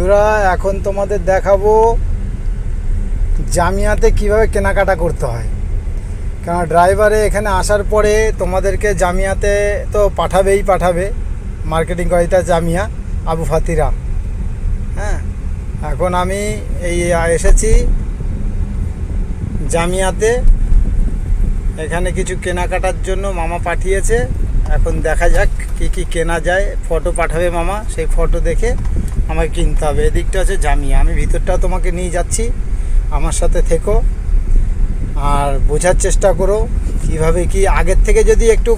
বন্ধুরা, এখন তোমাদের দেখাবো জামিয়াতে কিভাবে কেনাকাটা করতে হয়। কারণ ড্রাইভারে এখানে আসার পরে তোমাদেরকে জামিয়াতে তো পাঠাবে মার্কেটিং করিতে জামিয়া আবু ফাতিরা। হ্যাঁ, এখন আমি এসেছি জামিয়াতে। এখানে কিছু কেনাকাটার জন্য মামা পাঠিয়েছে। এখন দেখা যাক কি কি কেনা যায়। ফটো পাঠাবে মামা, সেই ফটো দেখে আমাকে কিনতে হবে। এদিকটা হচ্ছে জামিয়া, আমি ভিতরটাও তোমাকে নিয়ে যাচ্ছি, আমার সাথে থেকো আর বোঝার চেষ্টা করো কিভাবে কি। আগের থেকে যদি একটু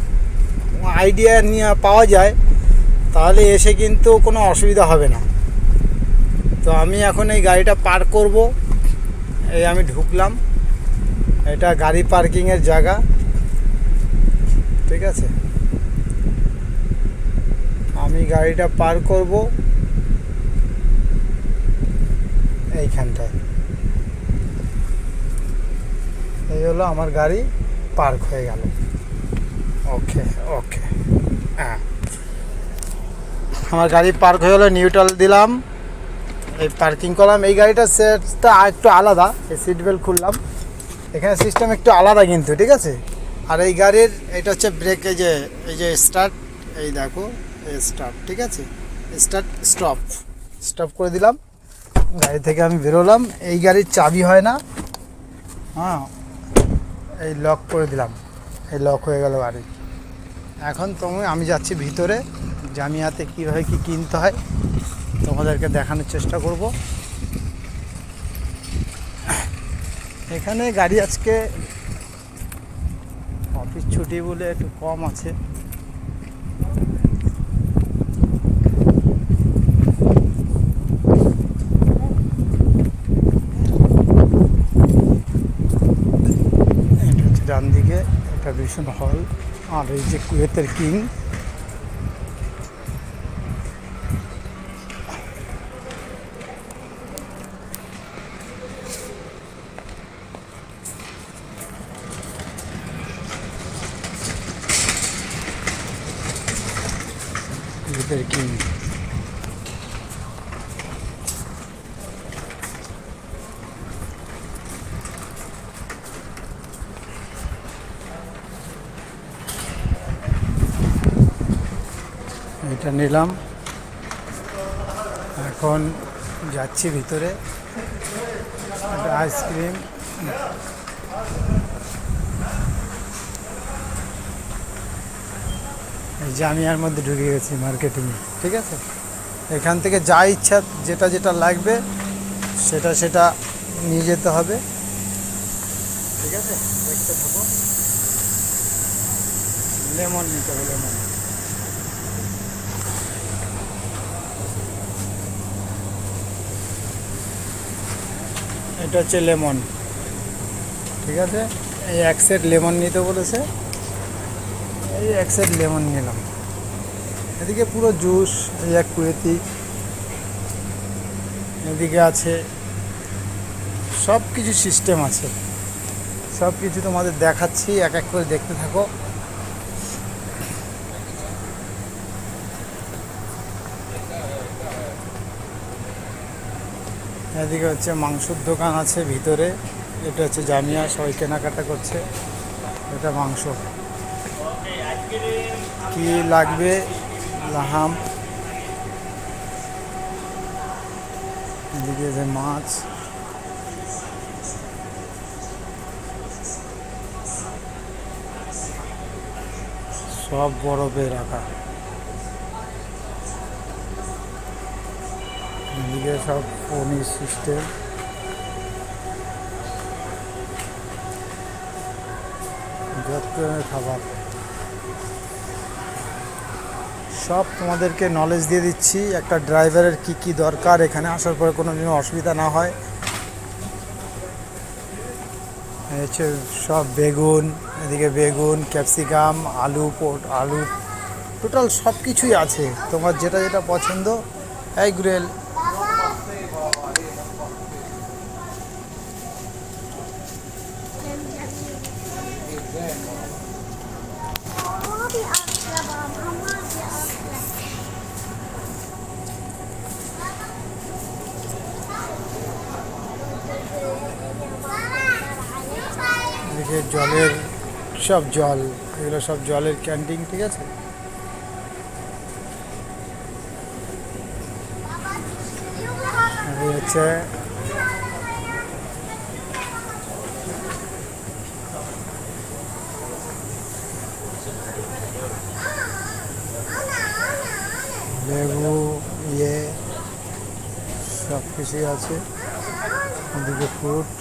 আইডিয়া নিয়ে পাওয়া যায় তাহলে এসে কিন্তু কোনো অসুবিধা হবে না। তো আমি এখন এই গাড়িটা পার্ক করব। এই আমি ঢুকলাম, এটা গাড়ি পার্কিংয়ের জায়গা, ঠিক আছে। আমি গাড়িটা পার্ক করব এইখানটায়। এই হলো আমার গাড়ি পার্ক হয়ে গেল। ওকে, হ্যাঁ, আমার গাড়ি পার্ক হয়ে গেলো। নিউট্রাল দিলাম, এই পার্কিং করলাম। এই গাড়িটার সেটটা একটু আলাদা, এই সিট বেল্ট খুললাম। এখানে সিস্টেম একটু আলাদা কিন্তু, ঠিক আছে। আর এই গাড়ির এটা হচ্ছে ব্রেক, এই যে স্টার্ট, এই দেখো স্টার্ট, ঠিক আছে। স্টপ করে দিলাম। গাড়ি থেকে আমি বেরোলাম। এই গাড়ির চাবি হয় না, হ্যাঁ, এই লক করে দিলাম। এই লক হয়ে গেল গাড়ি। এখন আমি যাচ্ছি ভিতরে জামিয়াতে কীভাবে কী কিনতে হয় তোমাদেরকে দেখানোর চেষ্টা করব। এখানে গাড়ি আজকে অফিস ছুটি বলে একটু কম আছে। এটা হচ্ছে ডান দিকে একটা ভিশন হল, আর এই যে কুয়েতের কিং। কুয়েতের কিং, এটা নিলাম। এখন যাচ্ছি ভিতরে। একটা আইসক্রিম, জামিয়ার মধ্যে ঢুকে গেছি মার্কেটিংয়ে, ঠিক আছে। এখান থেকে যা ইচ্ছা যেটা লাগবে সেটা নিয়ে যেতে হবে, ঠিক আছে। দেখতে থাকো। লেমন নিতে হবে, লেমন। এটা হচ্ছে লেমন, ঠিক আছে। এই এক সেট লেমন নিতে বলেছে, এই এক সেট লেমন নিলাম। এদিকে পুরো জুস, এই এক কুয়েতি, এদিকে আছে সব কিছু সিস্টেম আছে। সব কিছু তোমাদের দেখাচ্ছি, এক এক করে দেখতে থাকো। এদিকে হচ্ছে মাংসর দোকান আছে ভিতরে। এটা হচ্ছে জামিয়া, সবাই কেনাকাটা করছে। এটা মাংস, কি লাগবে লাহাম। এদিকে যে মাছ, সব বরফে রাখা। এদিকে সব পনির সিস্টেম, যত খাবার সব তোমাদেরকে নলেজ দিয়ে দিচ্ছি। একটা ড্রাইভারের কি কি দরকার, এখানে আসার পরে কোনো যেন অসুবিধা না হয়। হচ্ছে সব বেগুন, এদিকে বেগুন, ক্যাপসিকাম, আলু টোটাল সব কিছুই আছে। তোমার যেটা পছন্দ। এই গ্রেল, যে জলের সব জল, এগুলো সব জলের ক্যান্টিন, ঠিক আছে। এই হচ্ছে লেবু, সব কিছুই আছে। এদিকে ফ্রুট,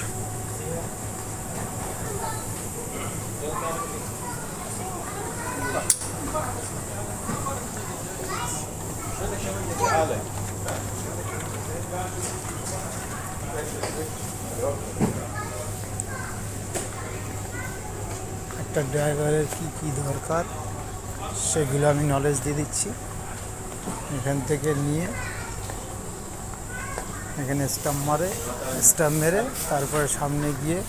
একটা ড্রাইভারের কি কি দরকার সেগুলো আমি নলেজ দিয়ে দিচ্ছি। এখান থেকে নিয়ে এখানে স্টাম্প মেরে তারপরে সামনে গিয়ে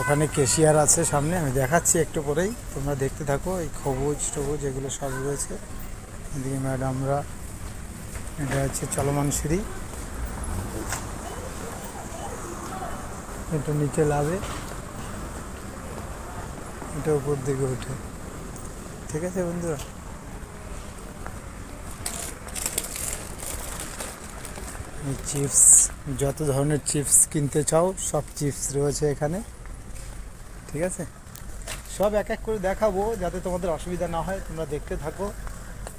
ওখানে ক্যাশিয়ার আছে সামনে, আমি দেখাচ্ছি একটু পরেই, তোমরা দেখতে থাকো। এই সবুজ এগুলো সব রয়েছে। এদিকে ম্যাডামরা, এটা হচ্ছে চলমান সিঁড়ি, এটা নিচে লাভে, এটা উপর দিকে ওঠে, ঠিক আছে বন্ধুরা। চিপস, যত ধরনের চিপস কিনতে চাও সব চিপস রয়েছে এখানে, ঠিক আছে। সব এক এক করে দেখাবো যাতে তোমাদের অসুবিধা না হয়, তোমরা দেখতে থাকো।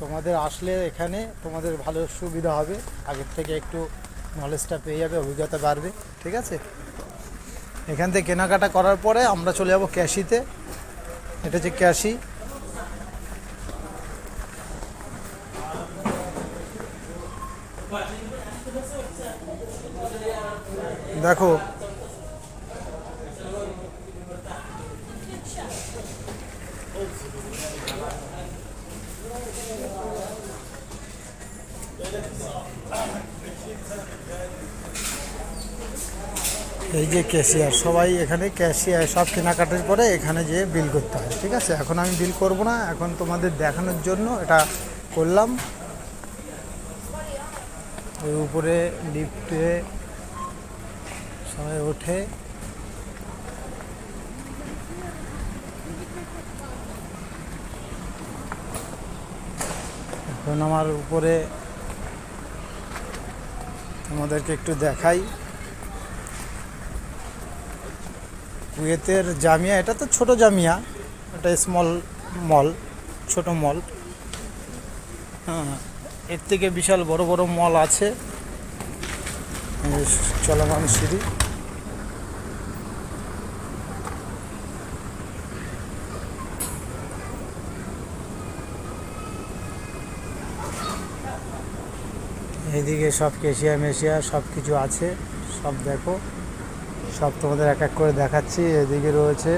তোমাদের আসলে এখানে তোমাদের ভালো সুবিধা হবে, আগের থেকে একটু নলেজটা পেয়ে যাবে, অভিজ্ঞতা বাড়বে, ঠিক আছে। এখান থেকে কেনাকাটা করার পরে আমরা চলে যাব ক্যাশিতে। এটা হচ্ছে ক্যাশি, দেখো এই যে ক্যাশিয়ার, সবাই এখানে ক্যাশিয়ার, সব কেনাকাটার পরে এখানে যেয়ে বিল করতে হয়, ঠিক আছে। এখন আমি বিল করব না, এখন তোমাদের দেখানোর জন্য এটা করলাম। ওই উপরে লিফটে সবাই ওঠে, এখন আমার উপরে তোমাদেরকে একটু দেখাই। কুয়েতের জামিয়া, এটা তো ছোট জামিয়া, এটা স্মল মল, ছোট মল। হ্যাঁ, এর থেকে বিশাল বড় বড় মল আছে। চলমান সিঁড়ি, এইদিকে সব কেশিয়া মেশিয়া সব কিছু আছে, সব দেখো, সব তোমাদের এক এক করে দেখাচ্ছি। এদিকে রয়েছে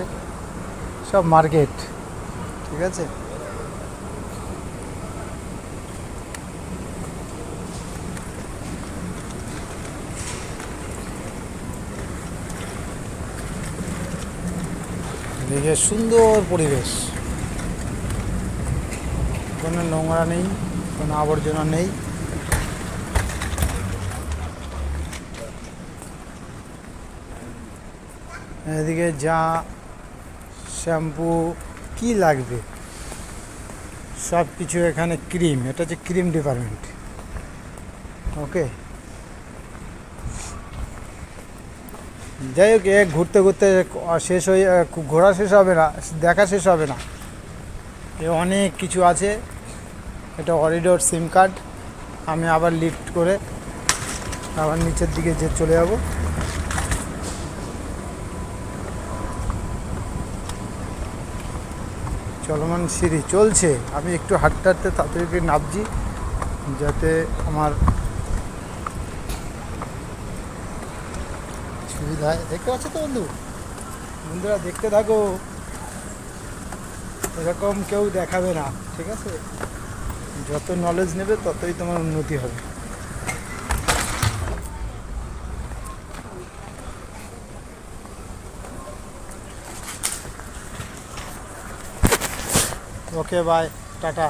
সব মার্কেট, ঠিক আছে। এদিকে সুন্দর পরিবেশ, কোনো নোংরা নেই, কোনো আবর্জনা নেই। এদিকে যা শ্যাম্পু কি লাগবে সব কিছু এখানে, ক্রিম, এটা হচ্ছে ক্রিম ডিপার্টমেন্ট, ওকে। যাই হোক, ঘুরতে ঘুরতে শেষ হয়ে, ঘোরা শেষ হবে না, দেখা শেষ হবে না, এ অনেক কিছু আছে। এটা অরিডোর সিম কার্ড, আমি আবার লিফট করে আবার নিচের দিকে যে চলে যাব। চলমান সিঁড়ি চলছে, আমি একটু হাঁটতে হাঁটতে তাড়াতাড়ি নামছি যাতে আমার সুবিধা হয়। দেখতে পাচ্ছ তো বন্ধুরা, দেখতে থাকো, এরকম কেউ দেখাবে না, ঠিক আছে। যত নলেজ নেবে ততই তোমার উন্নতি হবে। ওকে, বাই, টাটা।